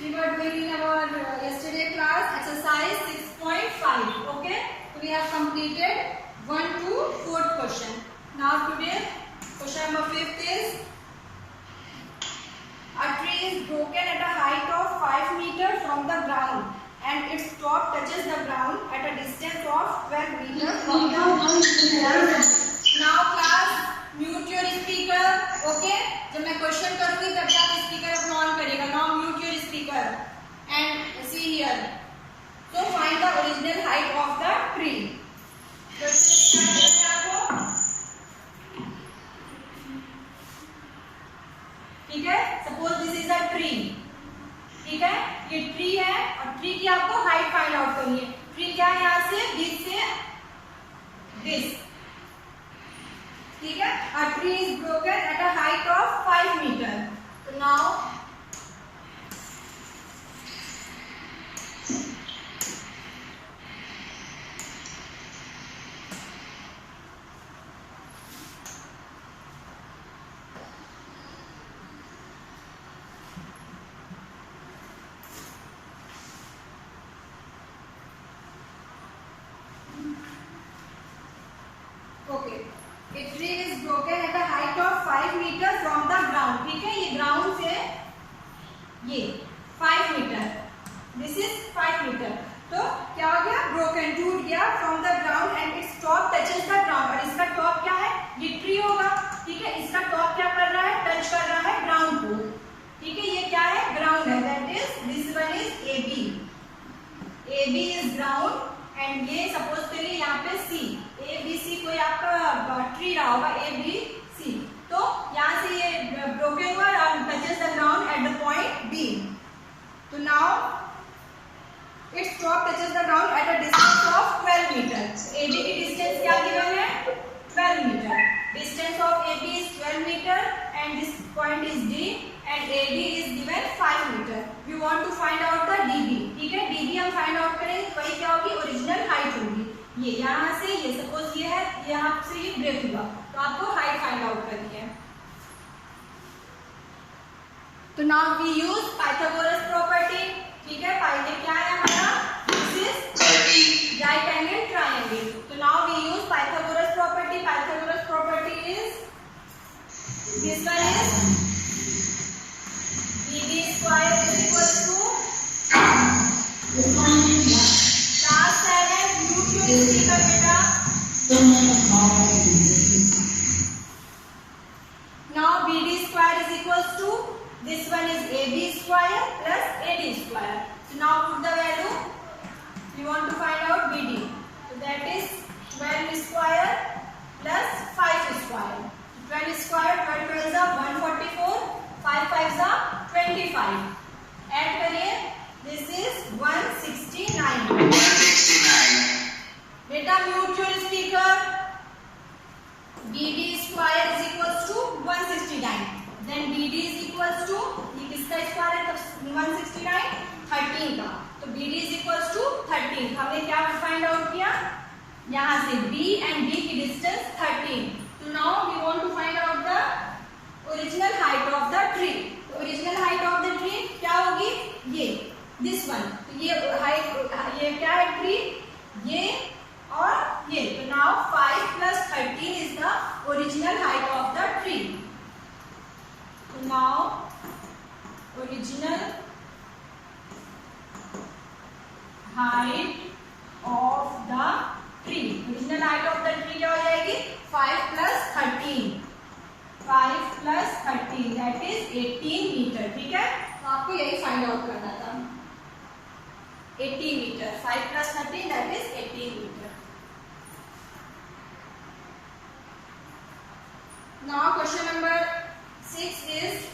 We were doing in our yesterday class exercise 6.5. Okay, we have completed 1 to 4th question. Now today question number 5th is a tree is broken at a height of 5 meters from the ground and its top touches the ground at a distance of 12 meters from the ground. Now class mute your speaker. Okay, जब मैं question करूंगी तब आप speaker अपना on करेगा. Now mute your speaker and see here. So find the original height of the tree. ठीक है, suppose this is a tree. ठीक है, ये ट्री है और ट्री की आपको हाइट फाइंड आउट करनी है. ट्री क्या है, यहाँ से दिस से दिस. ठीक है, a tree is broken at a height of 5 meters. So now okay. A tree is broken at a height of 5 meters from the ground. ठीक है, ये ग्राउंड से ये 5 मीटर, दिस इज 5 मीटर. तो क्या हो गया, ब्रोकन, टूट गया from the ground and it's top touches the ground. और इसका टॉप क्या है, ये ट्री होगा. ठीक है, इसका टॉप क्या कर रहा है, टच कर रहा है ग्राउंड को. ठीक है, ये क्या है, ग्राउंड है. That is this one is A B. A B is ground and ये सपोज करिए यहाँ पे सी. ए बी सी कोई आपका ट्री रहा होगा, ए बी सी. तो यहाँ से ये ब्रोकन हुआ और touches the ground at the point B. तो now it's top touches the ground at a distance of 12 metre. A B की डिस्टेंस क्या गिवन है, 12 metre. Distance of A B is 12 metre and this point is D and A D is given 5 metre. We want to find out the D B. ठीक है, D B हम find out करेंगे. वही क्या होगी, original height होगी. ये यहाँ से ये सपोज ये है, यहाँ से ये ब्रेक हुआ, तो आपको हाइट फाइंड आउट करनी है. तो now we use Pythagoras property. ठीक है, पाइथागोरस क्या है हमारा, this is right angle triangle. तो now we use Pythagoras property. Pythagoras property is this one is bd square is equal to class 7 YouTube speaker beta. Now bd square is equals to this one is ab square plus ad square. So now put the value. We want to find out bd. So that is 12 square plus 5 square. 12 square, 12 12 is 144, 5 5 is 25. Add करिए, this is 169. बेटा mute your speaker. bd square is equals to 169. Then bd is equals to, ये किसका square है, तो 169 13 का. तो bd is equals to 13. हमने क्या फाइंड आउट किया, यहाँ से b and d की distance 13. So now we want to find out the original height of the tree. Original height of the tree क्या होगी, ये दिस वन. तो ये हाइट, ये क्या है, ट्री, ये और ये. तो now 5 plus 13 is the original height of the tree. तो now original height of the tree. Original height of the tree क्या हो जाएगी, 5 plus 13. 5 plus 13 that is 18 metre. ठीक है, तो आपको यही फाइंड आउट करना था, 18 meter. 5 plus 13 that is 18 meter. Now question number 6 is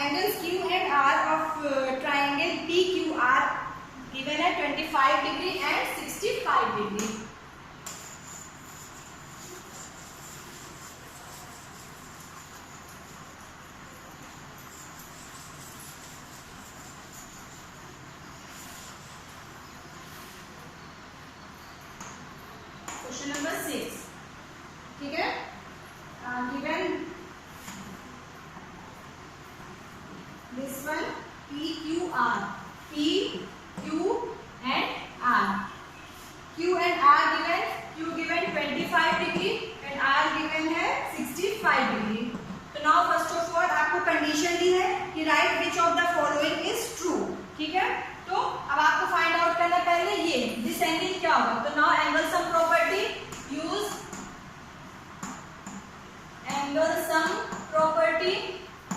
angles Q and R of triangle PQR given at 25 degree and 65 degree. Question number 6. ठीक है, गिवन एंगल सम प्रॉपर्टी।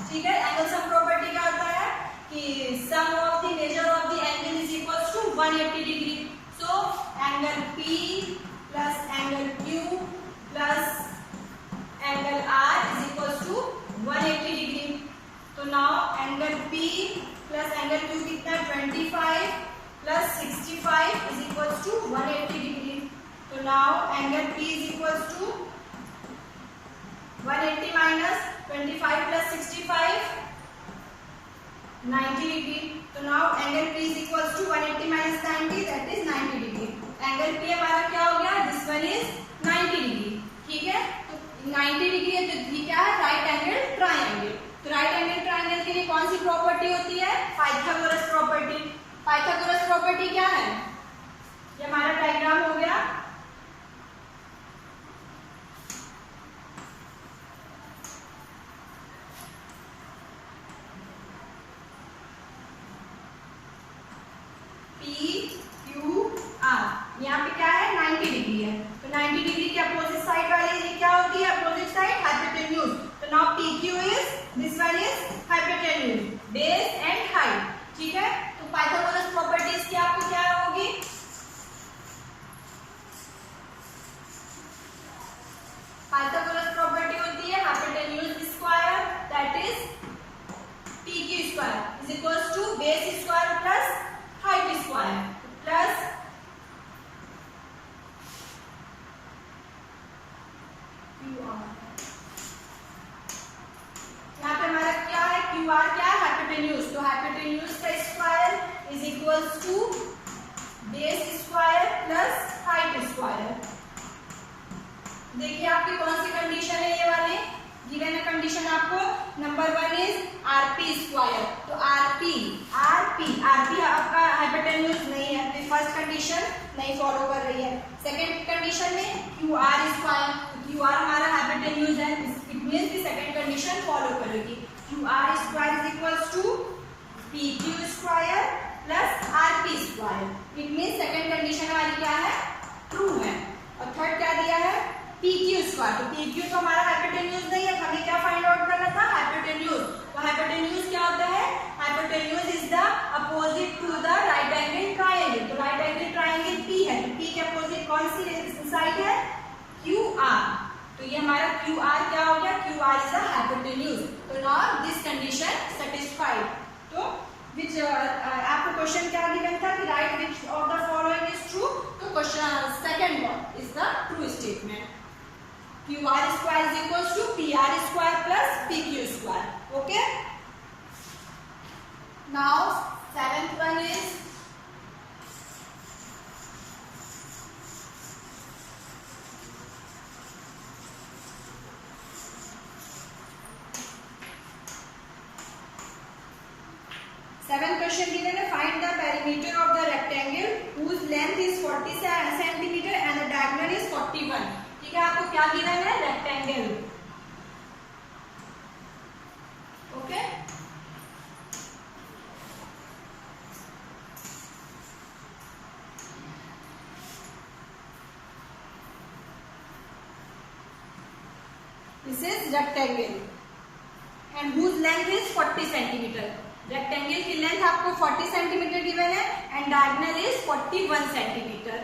ठीक है, एंगल सम प्रॉपर्टी क्या होता है कि sum of the measure of the angle is equals to 180 degree. So angle P plus angle Q plus angle R is equals to 180 degree. तो now angle P plus angle Q कितना 25 plus 65 is equals to 180 degree. तो now angle P is equals to 180 minus 25 plus 65 90 degree. तो now angle P is equals to 180 minus 90, that is 90 degree. Angle P हमारा क्या हो गया? This one is 90 degree. ठीक है, तो 90 डिग्री है, तो ये क्या है? Right angle triangle. तो राइट एंगल ट्राइंगल के लिए कौन सी प्रॉपर्टी होती है? Pythagoras property. पाइथागोरस प्रॉपर्टी क्या है? ये हमारा डायग्राम हो गया। यहाँ पे क्या है 90 डिग्री है, तो 90 डिग्री के अपोजिट साइड वाली ये क्या होती है? Opposite side hypotenuse. तो now PQ is this one is hypotenuse, base and height. ठीक है, तो पाइथागोरस प्रॉपर्टीज की आपको क्या होगी? पाइथागोरस प्रॉपर्टी होती है hypotenuse square that is PQ square is equals to base square plus height square plus यहाँ पे हमारा क्या है? QR क्या है? हाइपोटेन्यूज। तो हाइपोटेन्यूज का square is equals to base square plus height square. देखिए आपकी कौन सी कंडीशन है? ये वाली गिवन है कंडीशन आपको। Number 1 is RP square. तो RP आपका हाइपोटेन्यूज नहीं है, तो फर्स्ट कंडीशन नहीं फॉलो कर रही है। सेकंड कंडीशन में QR स्क्वायर, QR हमारा हाइपोटेन्यूज है, इट मींस की सेकंड कंडीशन फॉलो करेगी। QR square is equals to PQ square plus RP square. It means second condition हमारी क्या है? ट्रू है। और थर्ड क्या दिया है? PQ square. तो PQ तो हमारा हाइपोटेन्यूज नहीं है, हमें क्या फाइंड आउट करना था? हाइपोटेन्यूज। तो हाइपोटेन्यूज क्या होता है? Hypotenuse is the opposite to the right angle triangle. तो राइट एंगल ट्रायंगल P है, तो P के अपोजिट कौन सी साइड है? QR। तो ये हमारा QR क्या हो गया? QR is the hypotenuse. तो नाउ दिस कंडीशन सेटिस्फाइड। तो which आपको क्वेश्चन क्या गिवन था कि right which of the following is true? तो question second one is the true statement. QR square is equals to PR square plus PQ square. Okay. Now seventh one is seventh question given है find the perimeter of the rectangle whose length is 40 centimeter and the diagonal is 41. ठीक है, आपको क्या given है? Rectangle. Okay, this is rectangle and whose length is 40 centimetre. Rectangle की length आपको 40 centimetre given है and diagonal is 41 centimetre.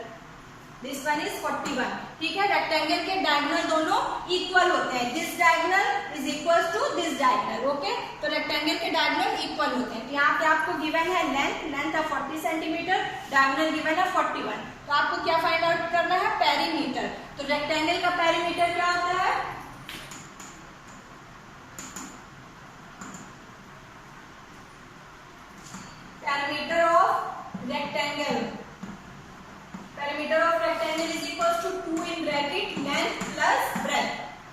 This one is 41। ठीक है, रेक्टेंगल के डायगोनल दोनों इक्वल होते हैं। This diagonal is equal to this diagonal. Okay, तो रेक्टेंगल के डायगोनल इक्वल होते हैं। यहाँ पे आपको गिवन है लेंथ है 40 सेंटीमीटर, डायगोनल गिवन है 41। तो आपको क्या फाइंड आउट करना है? पेरीमीटर। तो रेक्टेंगल का पेरीमीटर क्या होता है? Perimeter of rectangle. Perimeter of rectangle is equal to 2 in bracket length plus breadth.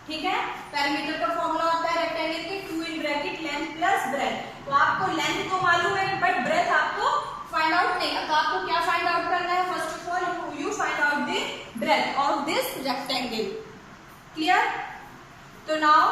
ठीक है, पेरीमीटर का फॉर्मूला होता है रेक्टेंगल के 2 in bracket length plus breadth. तो आपको लेंथ तो मालूम है बट ब्रेथ आपको फाइंड आउट नहीं है। तो आपको क्या फाइंड आउट करना है? First of all you find out the breadth of this rectangle. Clear? तो now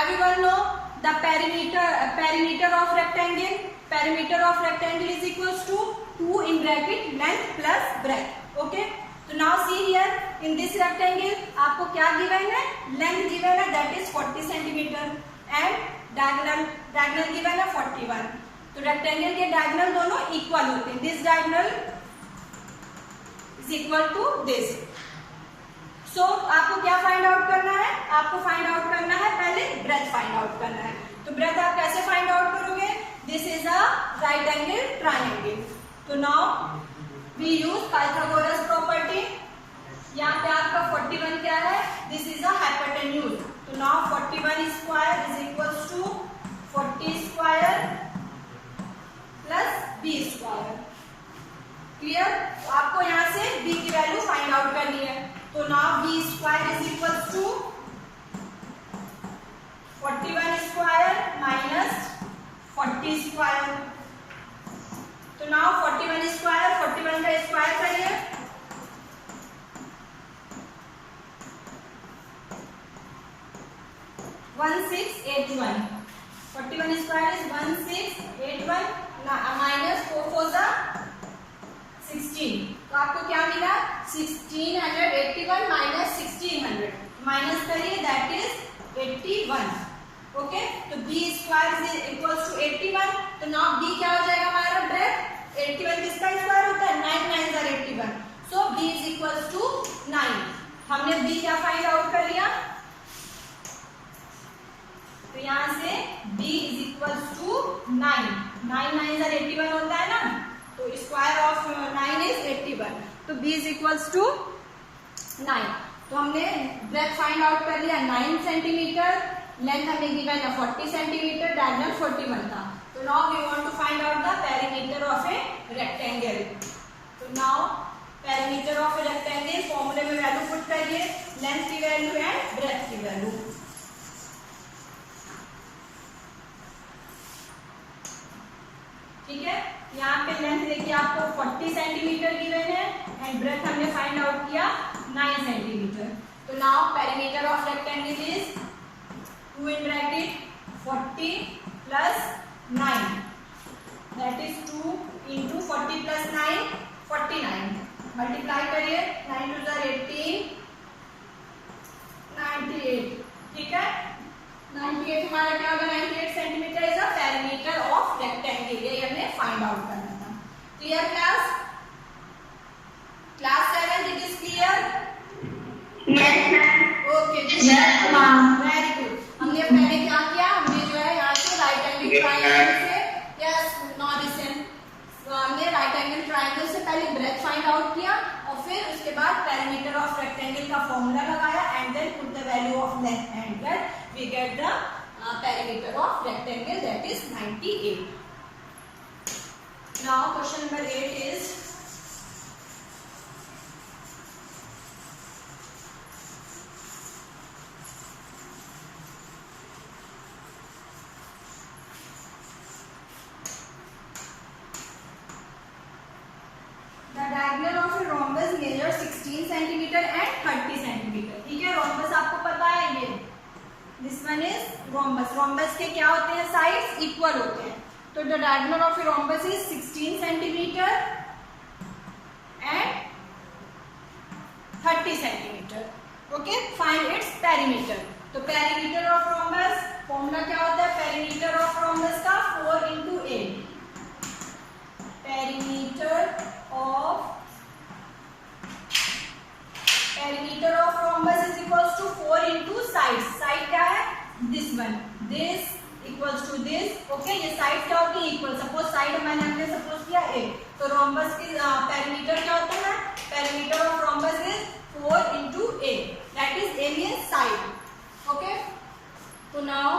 everyone know the perimeter of rectangle. Perimeter of rectangle is equals to 2 in bracket length plus breadth. Okay. So now see here in this rectangle आपको क्या given है, length given है that is 40 centimetre and diagonal given है 41। तो rectangle के diagonal दोनों equal होते हैं, this diagonal is equal to this. So आपको क्या फाइंड आउट करना है, आपको फाइंड आउट करना है पहले ब्रेथ फाइंड आउट करना है। तो ब्रेथ आप कैसे फाइंड आउट करोगे, this is a right angle triangle. तो now we use Pythagoras property. यहाँ पे आपका 41 क्या है, दिस इज अ हाइपोटेन्यूज। तो now 41 square is equals to 40 square plus b square. Clear? आपको यहाँ से b की वैल्यू फाइंड आउट करनी है। तो now b square is equals to 41 square minus 40 square. तो नाउ 41 स्क्वायर 41 का स्क्वायर करिए, 1681। 41 स्क्वायर इज 1681 माइनस 4 4 जा 16। तो आपको क्या मिला, 1681 माइनस 1600 माइनस करिए दैट इज 81। ओके, तो b square is equals to 81। तो नाउ b क्या हो जाएगा हमारा ब्रेथ, 81 किसका स्क्वायर होता है, 9 9 are 81। So b is equals to 9। हमने b क्या फाइंड आउट कर लिया। तो यहाँ से b is equals to 9 9 9 are 81 होता है ना, तो स्क्वायर ऑफ 9 इज 81। तो b इज इक्वल्स टू 9। तो हमने ब्रेथ फाइंड आउट कर लिया 9 सेंटीमीटर, लेंथ हमें गिवन है 40 सेंटीमीटर, डायगोनल 41 था। तो now we want to find out the perimeter of a rectangle. तो now perimeter of a rectangle फॉर्मूले में वैल्यू पुट करिए, लेंथ की वैल्यू एंड ब्रेथ की वैल्यू। ठीक है, यहाँ पे लेंथ देखिए आपको 40 सेंटीमीटर गिवन है एंड ब्रेथ हमने फाइंड आउट किया 9 सेंटीमीटर। तो now perimeter of rectangle is 2 in bracket 40 plus 9 that is 2 into 40 plus 9 49। Multiply करिए, 9 2 are 18 98। ठीक है, 98 हमारा क्या होगा, 98 centimetre is a perimeter of rectangle. ये हमने फाइंड आउट करना था। Clear class? Class 7 it is clear? Yes ma'am. Okay, yes ma'am. Very good. हमने पहले क्या किया, हमने जो है यहाँ से राइट एंगल ट्रायंगल से यस नॉरिसन, हमने राइट एंगल ट्रायंगल से पहले ब्रेथ फाइंड आउट किया और फिर उसके बाद पेरीमीटर ऑफ रेक्टेंगल का फॉर्मूला लगाया and then put the value of length and breadth, we get the perimeter of rectangle that is 98। Now question number 8 is diagonal of a rhombus measure 16 centimeter and 30 centimeter. ठीक है, rhombus आपको पता है, ये this one is rhombus. Rhombus के क्या होते हैं, साइड्स इक्वल होते हैं। तो the diagonal of a rhombus is 16 centimeter and 30 centimetre. Okay, find its perimeter. तो पेरीमीटर ऑफ रोम्बस फॉर्मूला क्या होता है, पेरीमीटर ऑफ रोम्बस का 4 into a। Perimeter of rhombus is equals to 4 into sides. Side क्या है, this one, this equals to this. Okay, ये side क्या होती है, इक्वल। सपोज साइड हमने सपोज किया a, तो रोम्बस की पेरीमीटर क्या होता है, perimeter of rhombus is 4 into a, that is a means side. Okay, तो now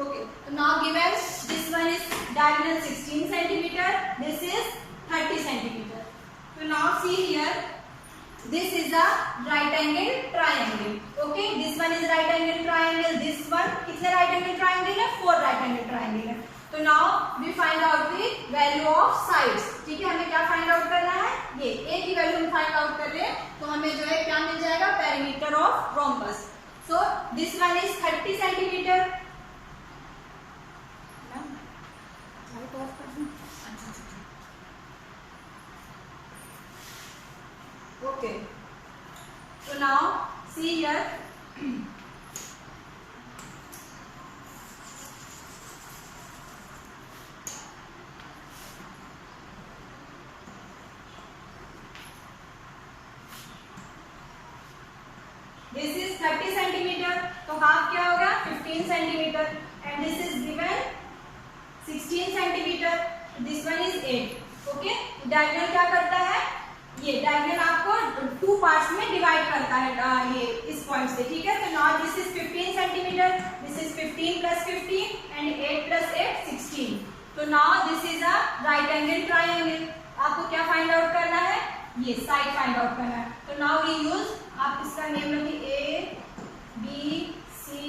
okay, now given this one is diagonal 16 centimeter, this is 30 centimeter. So now see here, this is a right angle triangle. Okay, this one is right angle triangle, this one कितने right angle triangle है, 4 right angle triangle है। तो now we find out the value of sides। ठीक है, हमें क्या find out करना है, ये a की वैल्यू हम फाइंड आउट कर रहे हैं, तो हमें जो है क्या मिल जाएगा, perimeter of rhombus. So this one is 30 centimeter। now see here. This is 30 centimeter, तो हाफ क्या होगा 15 centimeter, and this is given 16 centimeter. This one is 8. Okay, diagonal क्या करता है, ये डायगोनल आपको टू पार्ट्स में डिवाइड करता है ये इस पॉइंट से, ठीक है. तो now this is 15 centimetre, this is 15 plus 15 and 8 plus 8 16. तो now this is a right angle triangle. आपको क्या फाइंड आउट करना है, ये साइड फाइंड आउट करना है. तो नाउ वी यूज, आप इसका नेम रखिए A B C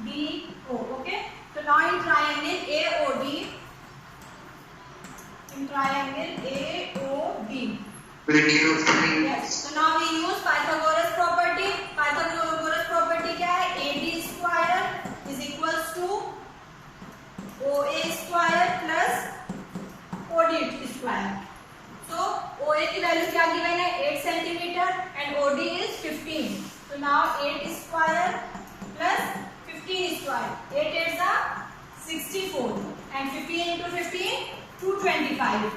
D O. Okay, तो now in triangle A O D, in triangle AOB. Yes. So now we use Pythagoras property. Pythagoras property क्या है, AD square is equals to OA square plus OD square. So OA की value क्या given है 8 centimetre and OD is 15. So now 8 square plus 15 square. 8 8 is 64 and 15 into 15 225.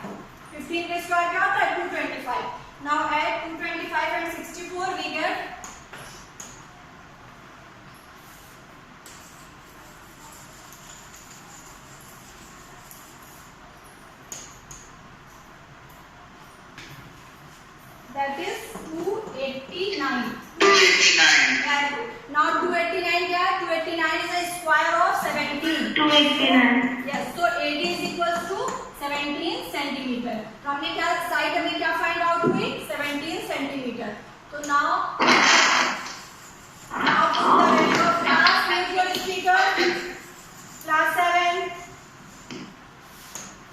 15 का square क्या होता है 225. Now add 225 and 64 we get that is 289. 289. Very good. Now 289 क्या है, 289 is a square of 17. 289. Yes, so AD is equals to 17 centimetre. तो हमने क्या side हमें क्या फाइंड आउट हुई 17 सेंटीमीटर. तो now put the value of class with your speaker, class 7.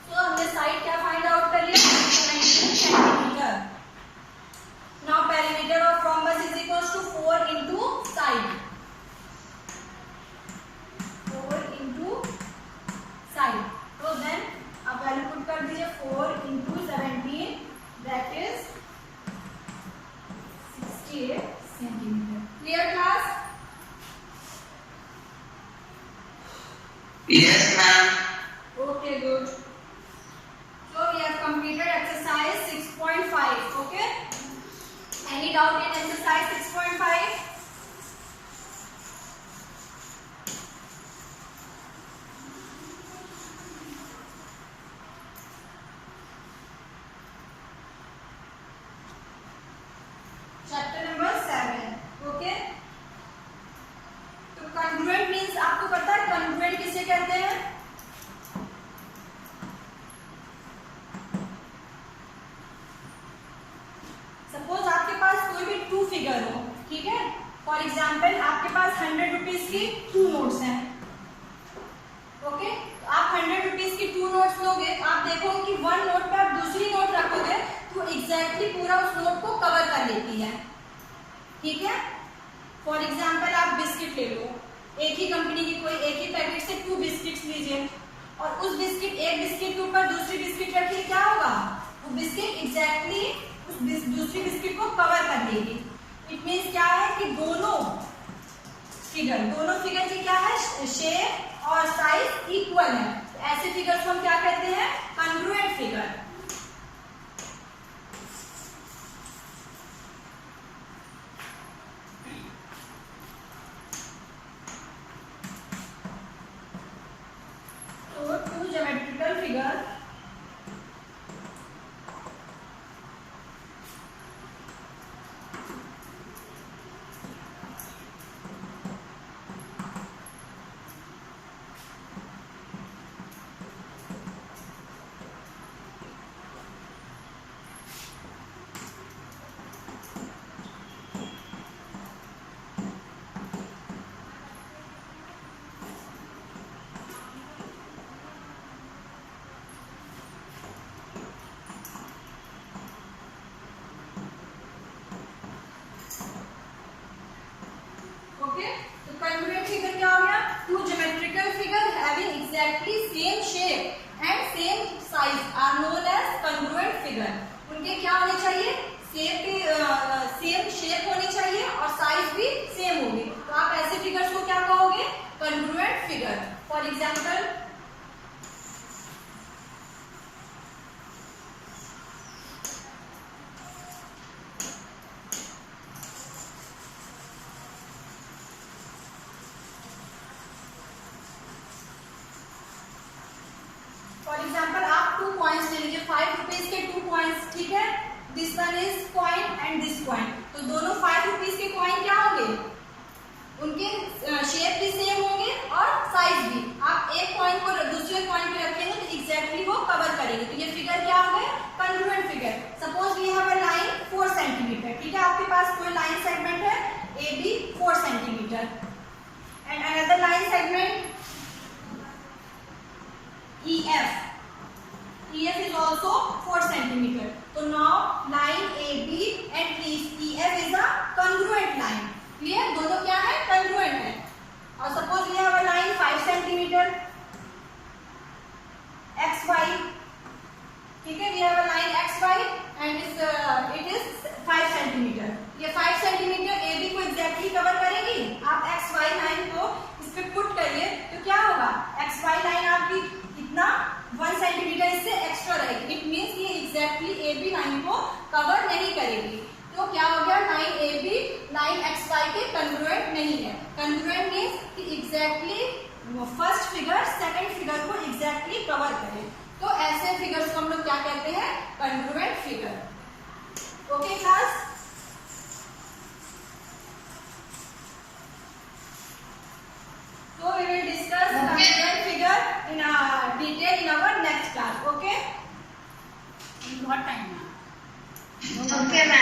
तो हमने साइड क्या फाइंड आउट कर लिया 17 centimetre. Now perimeter of rhombus is equals to 4 into side. 4 into side. तो then आप वैल्यू पुट कर दीजिए 4 into 17 that is 68 centimetre. Clear class? Yes, ma'am. Okay, good. So we have completed exercise 6.5. Okay. Any doubt in exercise 6.5? Chapter number 7. Okay, तो congruent means आपको पता है congruent किसे कहते हैं. सपोज आपके पास कोई भी टू फिगर हो, ठीक है. फॉर एग्जांपल आपके पास 100 रुपीज की 2 नोट्स हैं. ओके, तो आप 100 रुपीज की 2 नोट्स लोगे, आप देखोगे कि वन नोट पे आप दूसरी नोट रखोगे तो एग्जैक्टली पूरा उस नोट को कवर कर लेती है, ठीक है. फॉर एग्जाम्पल आप बिस्किट ले लो, एक ही कंपनी की कोई एक ही पैकेट से 2 बिस्किट्स लीजिए और उस बिस्किट एक बिस्किट के ऊपर दूसरी बिस्किट रखिए, क्या होगा वो बिस्किट एग्जैक्टली उस दूसरी बिस्किट को कवर कर देगी. इट मीन्स क्या है कि दोनों फिगर की क्या है शेप और साइज इक्वल है. ऐसे फिगर्स को हम क्या कहते हैं कॉन्ग्रुएंट फिगर. तो टू ज्योमेट्रिकल फिगर उनके शेप भी सेम होंगे और साइज भी। आप एक पॉइंट को दूसरे पॉइंट पे रखेंगे तो एग्जैक्टली वो कवर करेंगे। तो ये फिगर क्या हो गया? Congruent figure. Suppose we have a line 4 centimeter, ठीक है, आपके पास कोई लाइन सेगमेंट है AB 4 centimeter and another line segment EF is also 4 centimeter. So now line AB and EF is a congruent line. Clear? दोनों क्या है? Congruent है। और suppose we have a line 5 centimeter XY, ठीक है, we have a line XY and it is 5 centimeter. ये 5 centimeter AB को exactly cover करेगी। आप XY line को इस पे पुट करिए तो क्या होगा? XY line आपकी कितना 1 सेंटीमीटर इससे एक्स्ट्रा रहेगी। इट मीन्स ये एग्जैक्टली AB लाइन को कवर नहीं करेगी। तो क्या हो गया? लाइन AB लाइन XY के कॉन्ग्रुएंट नहीं है। कॉन्ग्रुएंट मीन्स कि exactly first figure second figure को एग्जैक्टली कवर करे। तो ऐसे फिगर्स को हम लोग क्या कहते हैं? Congruent figure. Okay class? So we will discuss congruent figure in detail in our next class. Okay? बहुत टाइम है। Okay, ma'am.